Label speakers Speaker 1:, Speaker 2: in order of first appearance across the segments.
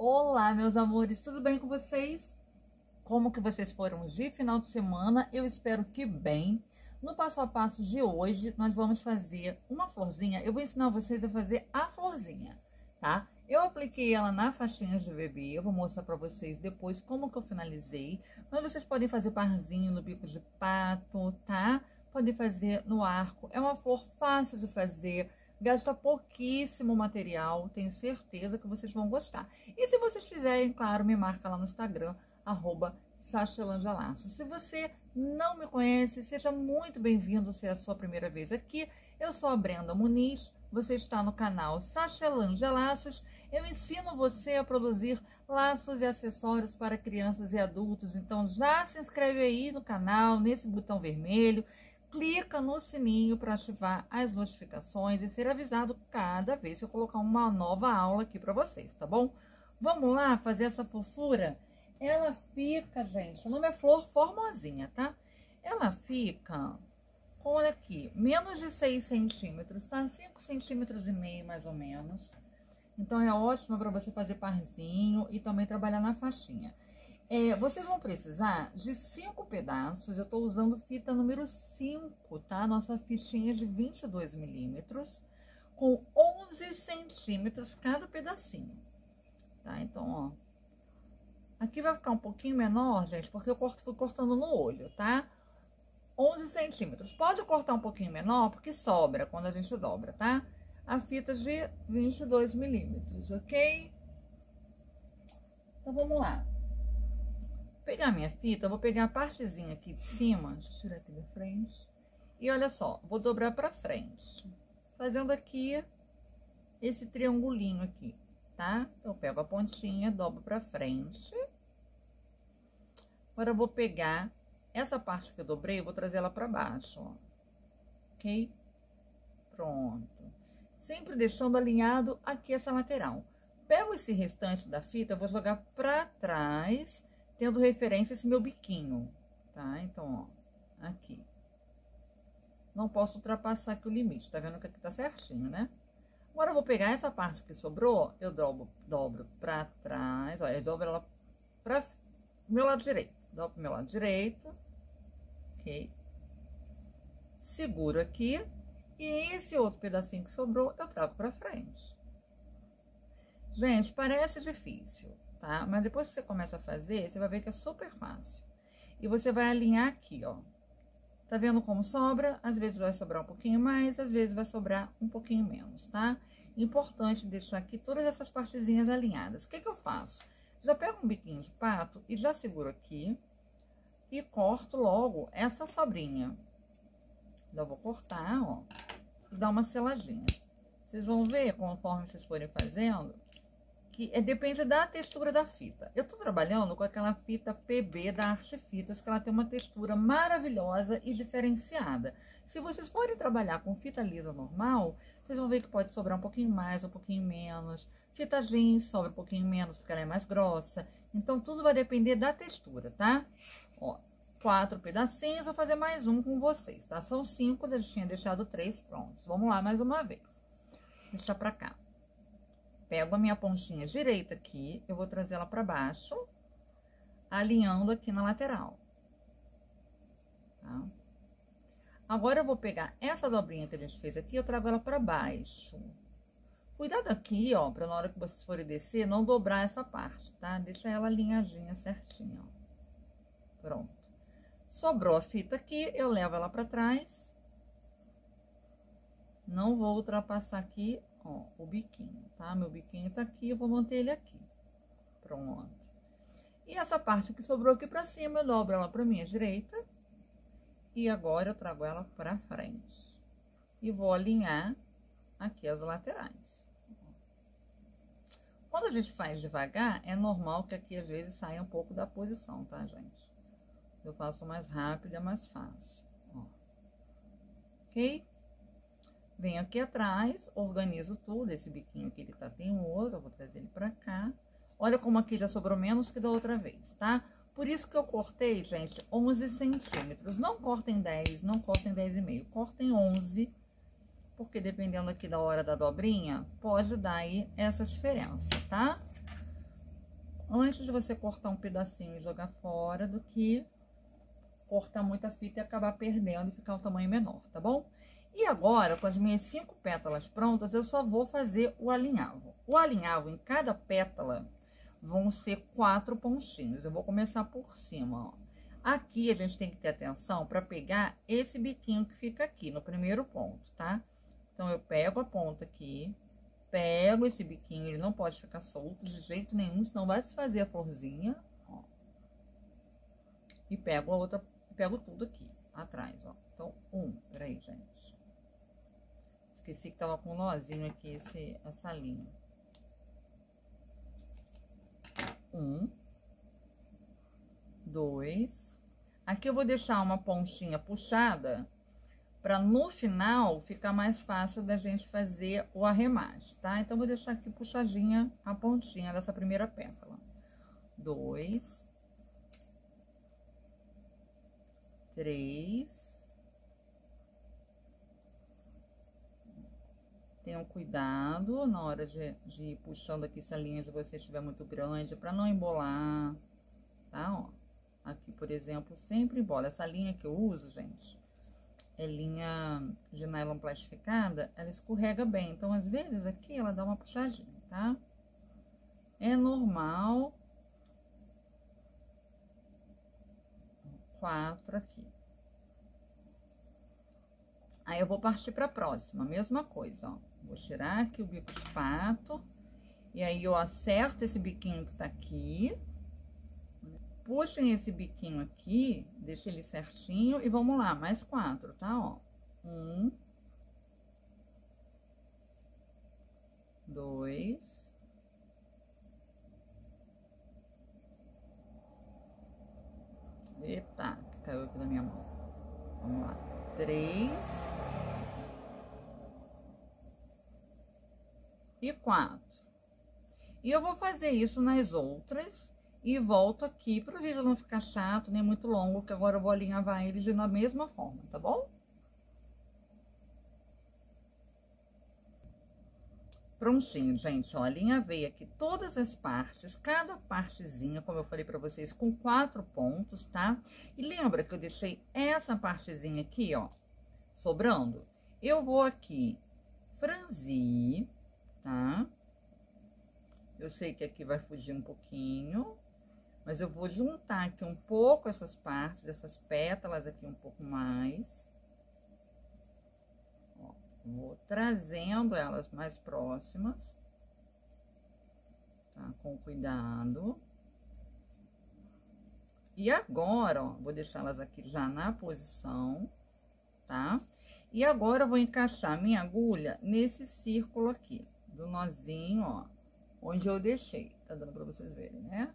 Speaker 1: Olá, meus amores, tudo bem com vocês? Como que vocês foram de final de semana? Eu espero que bem. No passo a passo de hoje, nós vamos fazer uma florzinha. Eu vou ensinar vocês a fazer a florzinha, tá? Eu apliquei ela na faixinha de bebê, eu vou mostrar pra vocês depois como que eu finalizei. Mas vocês podem fazer parzinho no bico de pato, tá? Podem fazer no arco. É uma flor fácil de fazer. Gasta pouquíssimo material, tenho certeza que vocês vão gostar. E se vocês fizerem, claro, me marca lá no Instagram, @SachaLangeLaços. Se você não me conhece, seja muito bem-vindo se é a sua primeira vez aqui. Eu sou a Brenda Muniz, você está no canal SachaLangeLaços. Eu ensino você a produzir laços e acessórios para crianças e adultos. Então já se inscreve aí no canal, nesse botão vermelho. Clica no sininho para ativar as notificações e ser avisado cada vez que eu colocar uma nova aula aqui para vocês, tá bom? Vamos lá fazer essa fofura? Ela fica, gente, o nome é Flor Formosinha, tá? Ela fica com, olha aqui, menos de 6 centímetros, tá? 5 centímetros e meio, mais ou menos. Então, é ótima para você fazer parzinho e também trabalhar na faixinha. Vocês vão precisar de 5 pedaços, eu tô usando fita número 5, tá? Nossa fichinha de 22 milímetros, com 11 centímetros cada pedacinho, tá? Então, ó, aqui vai ficar um pouquinho menor, gente, porque eu fui cortando no olho, tá? 11 centímetros, pode cortar um pouquinho menor, porque sobra quando a gente dobra, tá? A fita de 22 milímetros, ok? Então, vamos lá. Pegar minha fita, eu vou pegar a partezinha aqui de cima, deixa eu tirar aqui da frente, e olha só, vou dobrar pra frente, fazendo aqui esse triangulinho aqui, tá? Então, eu pego a pontinha, dobro pra frente. Agora, eu vou pegar essa parte que eu dobrei, eu vou trazer ela pra baixo, ó, ok? Pronto. Sempre deixando alinhado aqui essa lateral. Pego esse restante da fita, eu vou jogar pra trás, tendo referência esse meu biquinho, tá? Então, ó, aqui. Não posso ultrapassar aqui o limite, tá vendo que aqui tá certinho, né? Agora, eu vou pegar essa parte que sobrou, eu dobro pra trás, ó, eu dobro ela pra meu lado direito. Dobro pro meu lado direito, ok? Seguro aqui, e esse outro pedacinho que sobrou, eu trago pra frente. Gente, parece difícil, tá? Mas depois que você começa a fazer, você vai ver que é super fácil. E você vai alinhar aqui, ó. Tá vendo como sobra? Às vezes vai sobrar um pouquinho mais, às vezes vai sobrar um pouquinho menos, tá? Importante deixar aqui todas essas partezinhas alinhadas. O que que eu faço? Já pego um biquinho de pato e já seguro aqui e corto logo essa sobrinha. Já vou cortar, ó, e dar uma seladinha. Vocês vão ver, conforme vocês forem fazendo, que depende da textura da fita. Eu tô trabalhando com aquela fita PB da Arte Fitas, que ela tem uma textura maravilhosa e diferenciada. Se vocês forem trabalhar com fita lisa normal, vocês vão ver que pode sobrar um pouquinho mais, um pouquinho menos. Fita jeans sobra um pouquinho menos, porque ela é mais grossa. Então, tudo vai depender da textura, tá? Ó, 4 pedacinhos, vou fazer mais um com vocês, tá? São 5, eu tinha deixado 3 prontos. Vamos lá mais uma vez. Deixa pra cá. Pego a minha pontinha direita aqui, eu vou trazer ela pra baixo, alinhando aqui na lateral, tá? Agora, eu vou pegar essa dobrinha que a gente fez aqui, eu trago ela pra baixo. Cuidado aqui, ó, pra na hora que vocês forem descer, não dobrar essa parte, tá? Deixa ela alinhadinha certinho, ó. Pronto. Sobrou a fita aqui, eu levo ela pra trás. Não vou ultrapassar aqui, ó, o biquinho, tá? Meu biquinho tá aqui, eu vou manter ele aqui. Pronto. E essa parte que sobrou aqui pra cima, eu dobro ela pra minha direita. E agora, eu trago ela pra frente. E vou alinhar aqui as laterais. Quando a gente faz devagar, é normal que aqui, às vezes, saia um pouco da posição, tá, gente? Eu faço mais rápido, é mais fácil, ó. Ok? Venho aqui atrás, organizo tudo, esse biquinho aqui, ele tá teimoso, eu vou trazer ele pra cá. Olha como aqui já sobrou menos que da outra vez, tá? Por isso que eu cortei, gente, 11 centímetros. Não cortem 10, não cortem 10,5, cortem 11, porque dependendo aqui da hora da dobrinha, pode dar aí essa diferença, tá? antes de você cortar um pedacinho e jogar fora, do que cortar muita fita e acabar perdendo e ficar um tamanho menor, tá bom? E agora, com as minhas 5 pétalas prontas, eu só vou fazer o alinhavo. O alinhavo, em cada pétala, vão ser 4 pontinhos. Eu vou começar por cima, ó. Aqui a gente tem que ter atenção para pegar esse biquinho que fica aqui no primeiro ponto, tá? Então, eu pego a ponta aqui, pego esse biquinho, ele não pode ficar solto de jeito nenhum, senão vai desfazer a florzinha, ó. E pego a outra, pego tudo aqui, atrás, ó. Então, peraí, gente. Esqueci que tava com um nozinho aqui, essa linha. 2. Aqui eu vou deixar uma pontinha puxada, para no final ficar mais fácil da gente fazer o arremate, tá? Então, vou deixar aqui puxadinha a pontinha dessa primeira pétala. 2. 3. Tenham cuidado na hora de ir puxando aqui se a linha de vocês estiver muito grande, para não embolar, tá? Ó, aqui, por exemplo, sempre embola. Essa linha que eu uso, gente, é linha de nylon plastificada, ela escorrega bem. Então, às vezes, aqui ela dá uma puxadinha, tá? É normal. 4 aqui. Aí, eu vou partir para a próxima, mesma coisa, ó. Vou tirar aqui o bico de pato. E aí, eu acerto esse biquinho que tá aqui. Puxem esse biquinho aqui, deixa ele certinho e vamos lá, mais 4, tá? Ó, 1, 2, 'Eita, caiu aqui na minha mão. Vamos lá, 3 e 4. E eu vou fazer isso nas outras. E volto aqui para o vídeo não ficar chato, nem muito longo, que agora eu vou alinhavar eles da mesma forma, tá bom? Prontinho, gente, ó, alinhavei aqui todas as partes, cada partezinha, como eu falei para vocês, com 4 pontos, tá? E lembra que eu deixei essa partezinha aqui, ó, sobrando? Eu vou aqui franzir, tá? Eu sei que aqui vai fugir um pouquinho, mas eu vou juntar aqui um pouco essas partes, essas pétalas aqui um pouco mais. Ó, vou trazendo elas mais próximas, tá? Com cuidado. E agora, ó, vou deixá-las aqui já na posição, tá? E agora eu vou encaixar minha agulha nesse círculo aqui, do nozinho, ó, onde eu deixei. Tá dando pra vocês verem, né?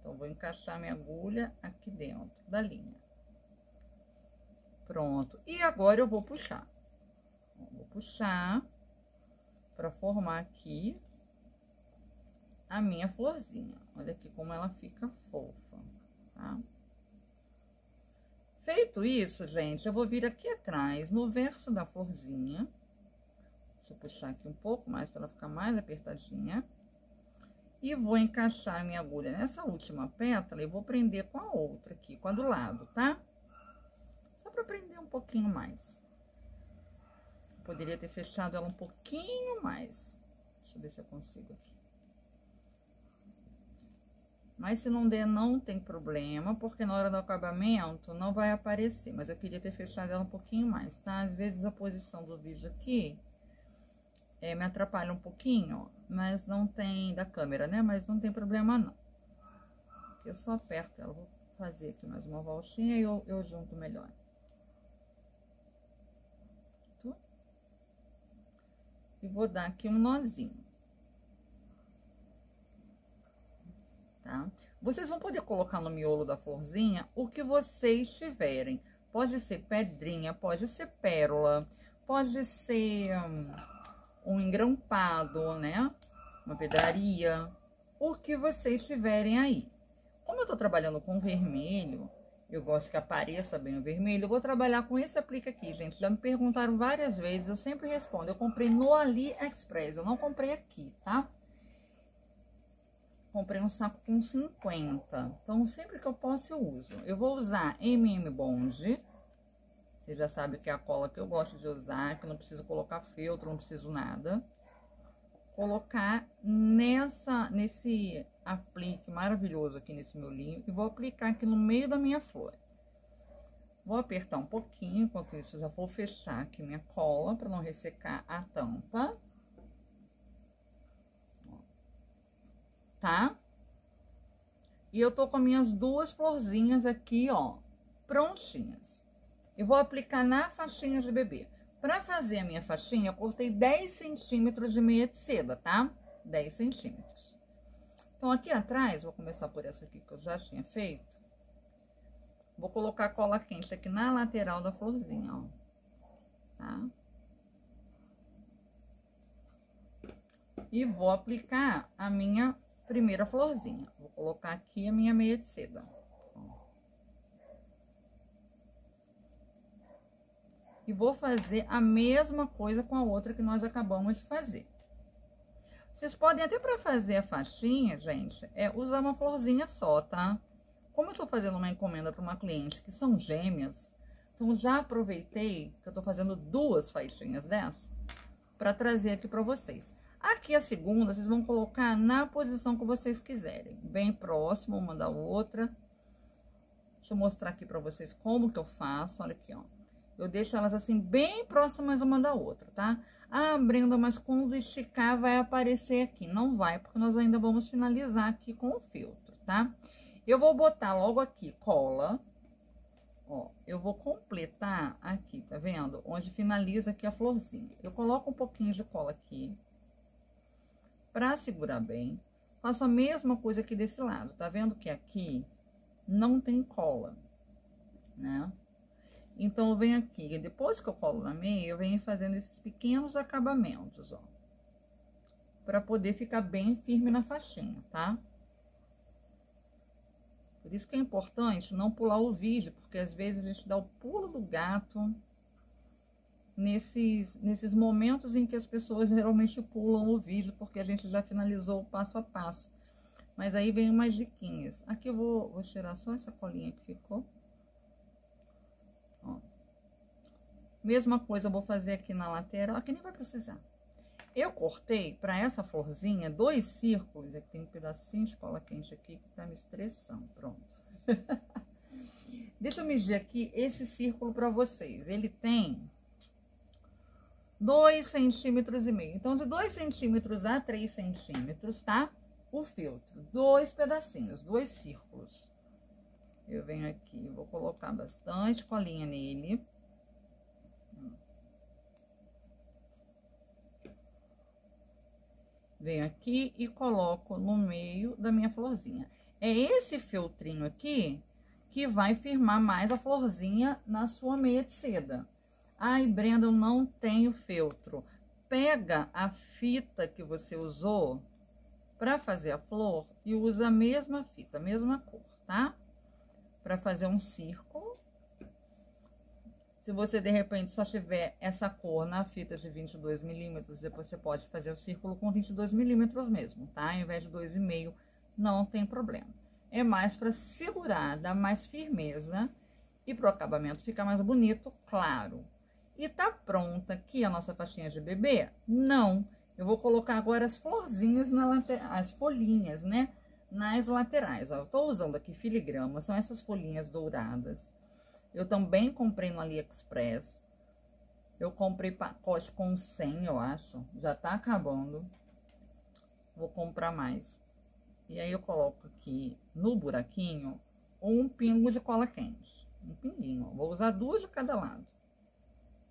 Speaker 1: Então, vou encaixar minha agulha aqui dentro da linha. Pronto. E agora eu vou puxar. Vou puxar para formar aqui a minha florzinha. Olha aqui como ela fica fofa, tá? Feito isso, gente, eu vou vir aqui atrás, no verso da florzinha. Deixa eu puxar aqui um pouco mais para ela ficar mais apertadinha. E vou encaixar minha agulha nessa última pétala e vou prender com a outra aqui, com a do lado, tá? Só pra prender um pouquinho mais. Poderia ter fechado ela um pouquinho mais. Deixa eu ver se eu consigo aqui. Mas se não der, não tem problema, porque na hora do acabamento não vai aparecer. Mas eu queria ter fechado ela um pouquinho mais, tá? Às vezes a posição do vídeo aqui me atrapalha um pouquinho, mas não tem, da câmera, né? Mas não tem problema, não. Eu só aperto ela, vou fazer aqui mais uma voltinha e eu junto melhor. E vou dar aqui um nozinho. Tá? Vocês vão poder colocar no miolo da florzinha o que vocês tiverem. Pode ser pedrinha, pode ser pérola, pode ser um engrampado, né? Uma pedraria, o que vocês tiverem aí. Como eu tô trabalhando com vermelho, eu gosto que apareça bem o vermelho, eu vou trabalhar com esse aplique aqui, gente. Já me perguntaram várias vezes, eu sempre respondo. Eu comprei no AliExpress, eu não comprei aqui, tá? comprei um saco com 50. Então, sempre que eu posso, eu uso. Eu vou usar Bond. Você já sabe que é a cola que eu gosto de usar, que eu não preciso colocar feltro, não preciso nada. Colocar nesse aplique maravilhoso aqui nesse meu linho e vou aplicar aqui no meio da minha flor. Vou apertar um pouquinho, enquanto isso eu já vou fechar aqui minha cola para não ressecar a tampa. Tá? E eu tô com minhas duas florzinhas aqui, ó, prontinhas. Eu vou aplicar na faixinha de bebê. Para fazer a minha faixinha, eu cortei 10 centímetros de meia de seda, tá? 10 centímetros. Então, aqui atrás, vou começar por essa aqui que eu já tinha feito. Vou colocar cola quente aqui na lateral da florzinha, ó. Tá? E vou aplicar a minha primeira florzinha. Vou colocar aqui a minha meia de seda. E vou fazer a mesma coisa com a outra que nós acabamos de fazer. Vocês podem até para fazer a faixinha, gente, usar uma florzinha só, tá? Como eu tô fazendo uma encomenda para uma cliente que são gêmeas, então já aproveitei que eu tô fazendo duas faixinhas dessa para trazer aqui para vocês. Aqui a segunda, vocês vão colocar na posição que vocês quiserem, bem próximo uma da outra. Deixa eu mostrar aqui para vocês como que eu faço, olha aqui, ó. Eu deixo elas assim, bem próximas uma da outra, tá? Ah, Brenda, mas quando esticar vai aparecer aqui. Não vai, porque nós ainda vamos finalizar aqui com o filtro, tá? Eu vou botar logo aqui cola. Ó, eu vou completar aqui, tá vendo? Onde finaliza aqui a florzinha. Eu coloco um pouquinho de cola aqui, pra segurar bem. Faço a mesma coisa aqui desse lado, tá vendo que aqui não tem cola, né? Então, eu venho aqui, depois que eu colo na meia, eu venho fazendo esses pequenos acabamentos, ó. Pra poder ficar bem firme na faixinha, tá? Por isso que é importante não pular o vídeo, porque às vezes a gente dá o pulo do gato nesses momentos em que as pessoas geralmente pulam o vídeo, porque a gente já finalizou o passo a passo. Mas aí vem umas diquinhas. Aqui eu vou tirar só essa colinha que ficou. Ó. Mesma coisa eu vou fazer aqui na lateral, aqui nem vai precisar. Eu cortei para essa florzinha 2 círculos, aqui tem um pedacinho de cola quente aqui que tá me estressando, pronto. Deixa eu medir aqui esse círculo para vocês. Ele tem 2,5 centímetros. Então, de 2 centímetros a 3 centímetros, tá? O filtro, 2 pedacinhos, 2 círculos. Eu venho aqui, vou colocar bastante colinha nele. Venho aqui e coloco no meio da minha florzinha. É esse feltrinho aqui que vai firmar mais a florzinha na sua meia de seda. Ai, Brenda, eu não tenho feltro. Pega a fita que você usou para fazer a flor e usa a mesma fita, a mesma cor, tá? Para fazer um círculo. Se você, de repente, só tiver essa cor na fita de 22 milímetros, depois você pode fazer o círculo com 22 milímetros mesmo, tá? Ao invés de 2,5, não tem problema. É mais para segurar, dar mais firmeza e pro acabamento ficar mais bonito, claro. E tá pronta aqui a nossa faixinha de bebê? Não. Eu vou colocar agora as florzinhas as folhinhas, né? Nas laterais, ó. Eu tô usando aqui filigrama, são essas folhinhas douradas. Eu também comprei no AliExpress. Eu comprei pacote com 100, eu acho. Já tá acabando. Vou comprar mais. E aí eu coloco aqui no buraquinho um pingo de cola quente. Um pinguinho, ó. Vou usar 2 de cada lado.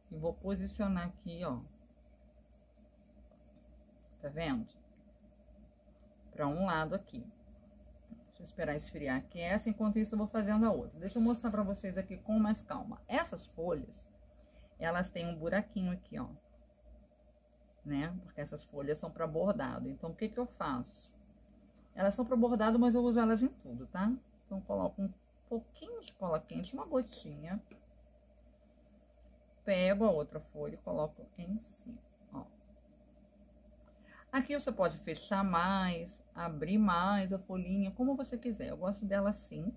Speaker 1: E vou posicionar aqui, ó. Tá vendo? Pra um lado aqui. Deixa eu esperar esfriar aqui essa, enquanto isso eu vou fazendo a outra. Deixa eu mostrar pra vocês aqui com mais calma. Essas folhas, elas têm um buraquinho aqui, ó. Né? Porque essas folhas são pra bordado. Então, o que que eu faço? Elas são pra bordado, mas eu uso elas em tudo, tá? Então, eu coloco um pouquinho de cola quente, uma gotinha. Pego a outra folha e coloco em cima, ó. Aqui você pode fechar mais, abrir mais a folhinha, como você quiser. Eu gosto dela assim,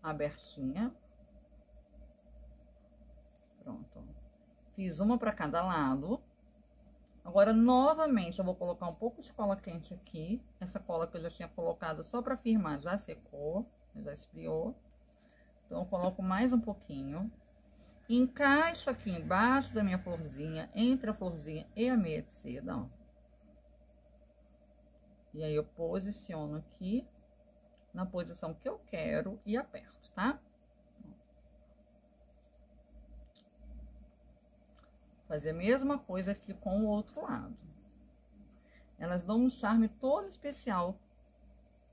Speaker 1: abertinha. Pronto. Fiz uma para cada lado. Agora, novamente, eu vou colocar um pouco de cola quente aqui. Essa cola que eu já tinha colocado só para firmar já secou, já esfriou. Então, eu coloco mais um pouquinho. Encaixo aqui embaixo da minha florzinha, entre a florzinha e a meia de seda, ó. E aí, eu posiciono aqui na posição que eu quero e aperto, tá? Fazer a mesma coisa aqui com o outro lado. Elas dão um charme todo especial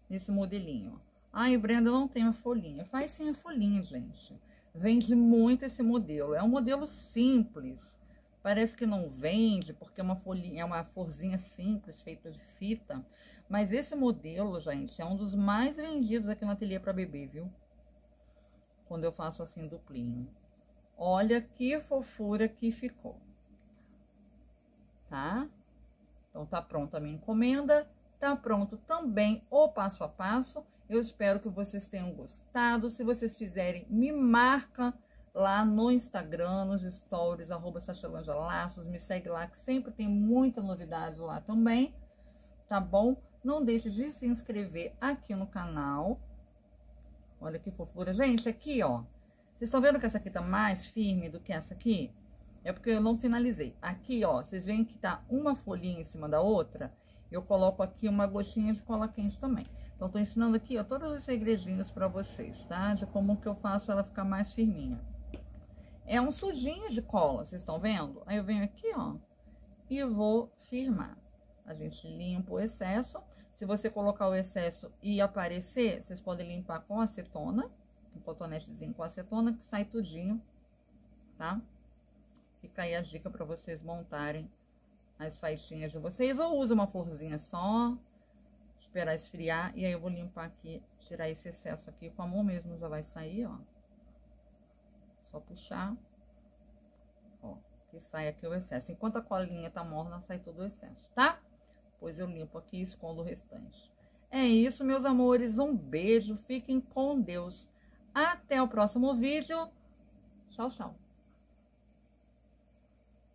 Speaker 1: nesse modelinho. Ai, Brenda, não tem a folhinha. Faz sim a folhinha, gente. Vende muito esse modelo. É um modelo simples. Parece que não vende, porque é uma folhinha, é uma florzinha simples, feita de fita. Mas esse modelo, gente, é um dos mais vendidos aqui no ateliê para bebê, viu? Quando eu faço assim duplinho. Olha que fofura que ficou. Tá? Então, tá pronta a minha encomenda. Tá pronto também o passo a passo. Eu espero que vocês tenham gostado. Se vocês fizerem, me marca lá no Instagram, nos stories, @SachaLanjaLaços. Me segue lá, que sempre tem muita novidade lá também. Tá bom? Não deixe de se inscrever aqui no canal. Olha que fofura. Gente, aqui, ó. Vocês estão vendo que essa aqui tá mais firme do que essa aqui? É porque eu não finalizei. Aqui, ó, vocês veem que tá uma folhinha em cima da outra? Eu coloco aqui uma gotinha de cola quente também. Então, tô ensinando aqui, ó, todos os segredinhos pra vocês, tá? De como que eu faço ela ficar mais firminha. É um sujinho de cola, vocês estão vendo? Aí eu venho aqui, ó, e vou firmar. A gente limpa o excesso. Se você colocar o excesso e aparecer, vocês podem limpar com acetona. Um cotonetezinho com acetona que sai tudinho, tá? Fica aí a dica para vocês montarem as faixinhas de vocês. Ou usa uma florzinha só, esperar esfriar. E aí eu vou limpar aqui, tirar esse excesso aqui. Com a mão mesmo já vai sair, ó. Só puxar. Ó, que sai aqui o excesso. Enquanto a colinha tá morna, sai todo o excesso, tá? Depois eu limpo aqui e escondo o restante. É isso, meus amores. Um beijo. Fiquem com Deus. Até o próximo vídeo. Tchau, tchau.